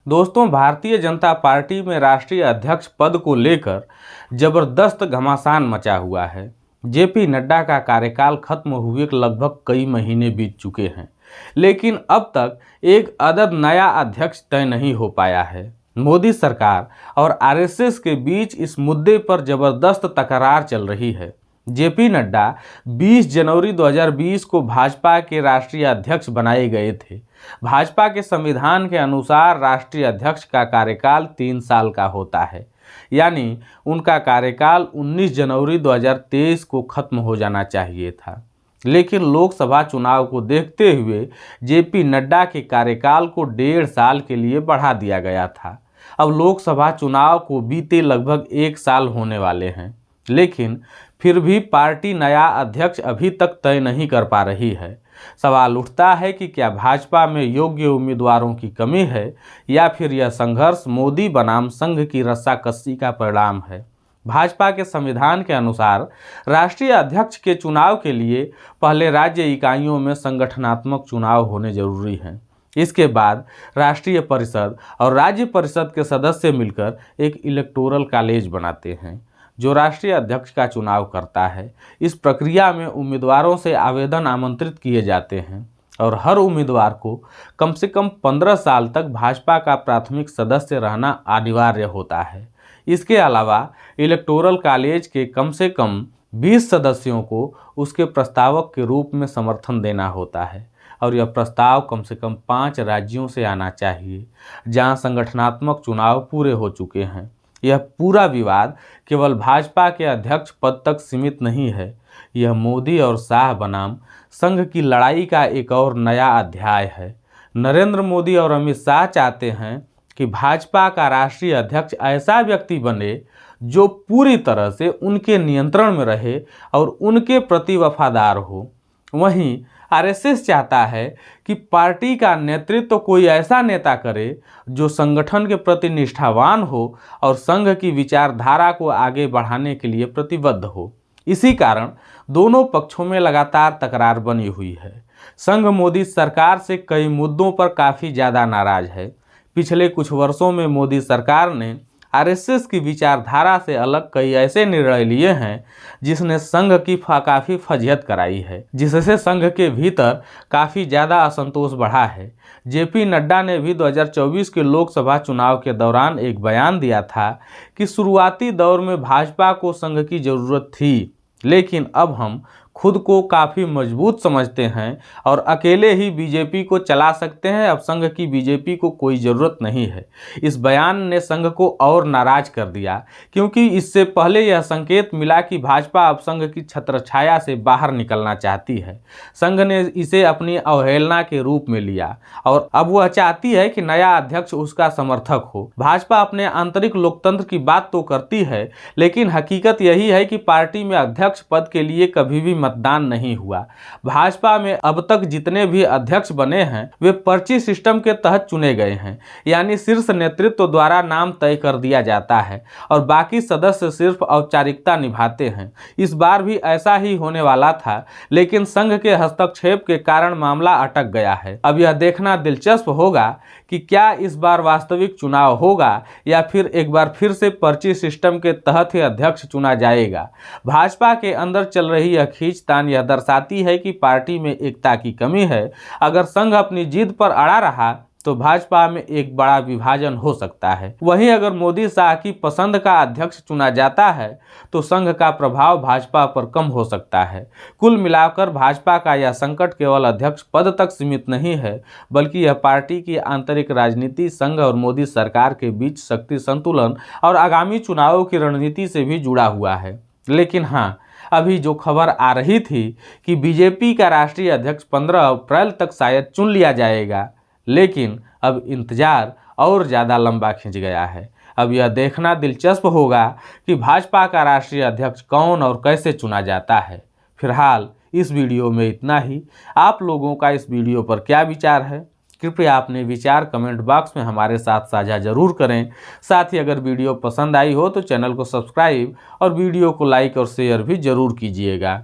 दोस्तों, भारतीय जनता पार्टी में राष्ट्रीय अध्यक्ष पद को लेकर जबरदस्त घमासान मचा हुआ है। जेपी नड्डा का कार्यकाल खत्म हुए लगभग कई महीने बीत चुके हैं, लेकिन अब तक एक अदद नया अध्यक्ष तय नहीं हो पाया है। मोदी सरकार और आरएसएस के बीच इस मुद्दे पर जबरदस्त तकरार चल रही है। जेपी नड्डा 20 जनवरी 2020 को भाजपा के राष्ट्रीय अध्यक्ष बनाए गए थे। भाजपा के संविधान के अनुसार राष्ट्रीय अध्यक्ष का कार्यकाल 3 साल का होता है, यानी उनका कार्यकाल 19 जनवरी 2023 को खत्म हो जाना चाहिए था। लेकिन लोकसभा चुनाव को देखते हुए जेपी नड्डा के कार्यकाल को 1.5 साल के लिए बढ़ा दिया गया था। अब लोकसभा चुनाव को बीते लगभग 1 साल होने वाले हैं, लेकिन फिर भी पार्टी नया अध्यक्ष अभी तक तय नहीं कर पा रही है। सवाल उठता है कि क्या भाजपा में योग्य उम्मीदवारों की कमी है या फिर यह संघर्ष मोदी बनाम संघ की रस्साकसी का परिणाम है। भाजपा के संविधान के अनुसार राष्ट्रीय अध्यक्ष के चुनाव के लिए पहले राज्य इकाइयों में संगठनात्मक चुनाव होने जरूरी हैं। इसके बाद राष्ट्रीय परिषद और राज्य परिषद के सदस्य मिलकर एक इलेक्टोरल कॉलेज बनाते हैं, जो राष्ट्रीय अध्यक्ष का चुनाव करता है। इस प्रक्रिया में उम्मीदवारों से आवेदन आमंत्रित किए जाते हैं और हर उम्मीदवार को कम से कम 15 साल तक भाजपा का प्राथमिक सदस्य रहना अनिवार्य होता है। इसके अलावा इलेक्टोरल कॉलेज के कम से कम 20 सदस्यों को उसके प्रस्तावक के रूप में समर्थन देना होता है और यह प्रस्ताव कम से कम 5 राज्यों से आना चाहिए, जहां संगठनात्मक चुनाव पूरे हो चुके हैं। यह पूरा विवाद केवल भाजपा के अध्यक्ष पद तक सीमित नहीं है। यह मोदी और शाह बनाम संघ की लड़ाई का एक और नया अध्याय है। नरेंद्र मोदी और अमित शाह चाहते हैं कि भाजपा का राष्ट्रीय अध्यक्ष ऐसा व्यक्ति बने जो पूरी तरह से उनके नियंत्रण में रहे और उनके प्रति वफादार हो। वहीं आरएसएस चाहता है कि पार्टी का नेतृत्व कोई ऐसा नेता करे जो संगठन के प्रति निष्ठावान हो और संघ की विचारधारा को आगे बढ़ाने के लिए प्रतिबद्ध हो। इसी कारण दोनों पक्षों में लगातार तकरार बनी हुई है। संघ मोदी सरकार से कई मुद्दों पर काफ़ी ज़्यादा नाराज है। पिछले कुछ वर्षों में मोदी सरकार ने आरएसएस की विचारधारा से अलग कई ऐसे निर्णय लिए हैं जिसने संघ की काफ़ी फजीहत कराई है, जिससे संघ के भीतर काफ़ी ज़्यादा असंतोष बढ़ा है। जेपी नड्डा ने भी 2024 के लोकसभा चुनाव के दौरान एक बयान दिया था कि शुरुआती दौर में भाजपा को संघ की ज़रूरत थी, लेकिन अब हम खुद को काफ़ी मजबूत समझते हैं और अकेले ही बीजेपी को चला सकते हैं। अब संघ की बीजेपी को कोई ज़रूरत नहीं है। इस बयान ने संघ को और नाराज कर दिया, क्योंकि इससे पहले यह संकेत मिला कि भाजपा अब संघ की छत्रछाया से बाहर निकलना चाहती है। संघ ने इसे अपनी अवहेलना के रूप में लिया और अब वह चाहती है कि नया अध्यक्ष उसका समर्थक हो। भाजपा अपने आंतरिक लोकतंत्र की बात तो करती है, लेकिन हकीकत यही है कि पार्टी में अध्यक्ष पद के लिए कभी भी मतदान नहीं हुआ। भाजपा में अब तक जितने भी अध्यक्ष बने हैं वे पर्ची सिस्टम के तहत चुने गए हैं, यानी शीर्ष नेतृत्व द्वारा नाम तय कर दिया जाता है और बाकी सदस्य सिर्फ औपचारिकता निभाते हैं। इस बार भी ऐसा ही होने वाला था, लेकिन संघ के हस्तक्षेप के कारण मामला अटक गया है। अब यह देखना दिलचस्प होगा कि क्या इस बार वास्तविक चुनाव होगा या फिर एक बार फिर से पर्ची सिस्टम के तहत ही अध्यक्ष चुना जाएगा। भाजपा के अंदर चल रही यह खींचतान यह दर्शाती है कि पार्टी में एकता की कमी है। अगर संघ अपनी जिद पर अड़ा रहा तो भाजपा में एक बड़ा विभाजन हो सकता है। वहीं अगर मोदी शाह की पसंद का अध्यक्ष चुना जाता है तो संघ का प्रभाव भाजपा पर कम हो सकता है। कुल मिलाकर भाजपा का यह संकट केवल अध्यक्ष पद तक सीमित नहीं है, बल्कि यह पार्टी की आंतरिक राजनीति, संघ और मोदी सरकार के बीच शक्ति संतुलन और आगामी चुनावों की रणनीति से भी जुड़ा हुआ है। लेकिन हाँ, अभी जो खबर आ रही थी कि बीजेपी का राष्ट्रीय अध्यक्ष 15 अप्रैल तक शायद चुन लिया जाएगा, लेकिन अब इंतजार और ज़्यादा लंबा खिंच गया है। अब यह देखना दिलचस्प होगा कि भाजपा का राष्ट्रीय अध्यक्ष कौन और कैसे चुना जाता है। फिलहाल इस वीडियो में इतना ही। आप लोगों का इस वीडियो पर क्या विचार है? कृपया अपने विचार कमेंट बॉक्स में हमारे साथ साझा जरूर करें। साथ ही अगर वीडियो पसंद आई हो तो चैनल को सब्सक्राइब और वीडियो को लाइक और शेयर भी जरूर कीजिएगा।